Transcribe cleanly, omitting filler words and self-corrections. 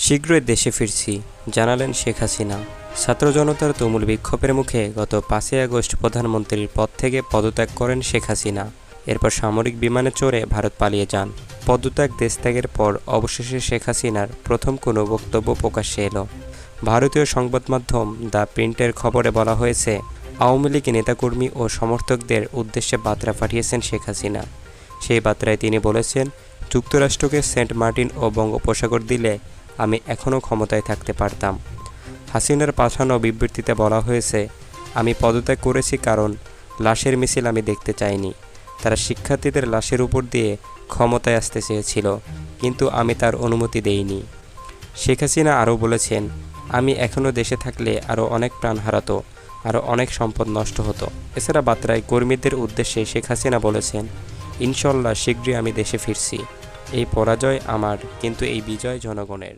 শীঘ্রই দেশে ফিরছি জানালেন শেখ হাসিনা। ছাত্র জনতার তুমুল বিক্ষোভের মুখে গত ৫ই আগস্ট প্রধানমন্ত্রীর পদ থেকে পদত্যাগ করেন শেখ হাসিনা। এরপর সামরিক বিমানে চড়ে ভারত পালিয়ে যান। পদত্যাগ দেশত্যাগের পর অবশেষে শেখ হাসিনার প্রথম কোনো বক্তব্য প্রকাশ্যে এলো। ভারতীয় সংবাদ মাধ্যম দ্য প্রিন্টের খবরে বলা হয়েছে, আওয়ামী লীগ নেতাকর্মী ও সমর্থকদের উদ্দেশ্যে বার্তা পাঠিয়েছেন শেখ হাসিনা। সেই বার্তায় তিনি বলেছেন, যুক্তরাষ্ট্রকে সেন্ট মার্টিন ও বঙ্গোপসাগর দিলে আমি এখনও ক্ষমতায় থাকতে পারতাম। হাসিনার পাঠানো বিবৃতিতে বলা হয়েছে, আমি পদত্যাগ করেছি কারণ লাশের মিছিল আমি দেখতে চাইনি। তারা শিক্ষার্থীদের লাশের উপর দিয়ে ক্ষমতায় আসতে চেয়েছিল, কিন্তু আমি তার অনুমতি দেইনি। শেখ হাসিনা আরও বলেছেন, আমি এখনও দেশে থাকলে আরও অনেক প্রাণ হারাতো, আরও অনেক সম্পদ নষ্ট হতো। এছাড়া বার্তায় কর্মীদের উদ্দেশ্যে শেখ হাসিনা বলেছেন, ইনশাল্লাহ শীঘ্রই আমি দেশে ফিরছি। এই পরাজয় আমার, কিন্তু এই বিজয় জনগণের।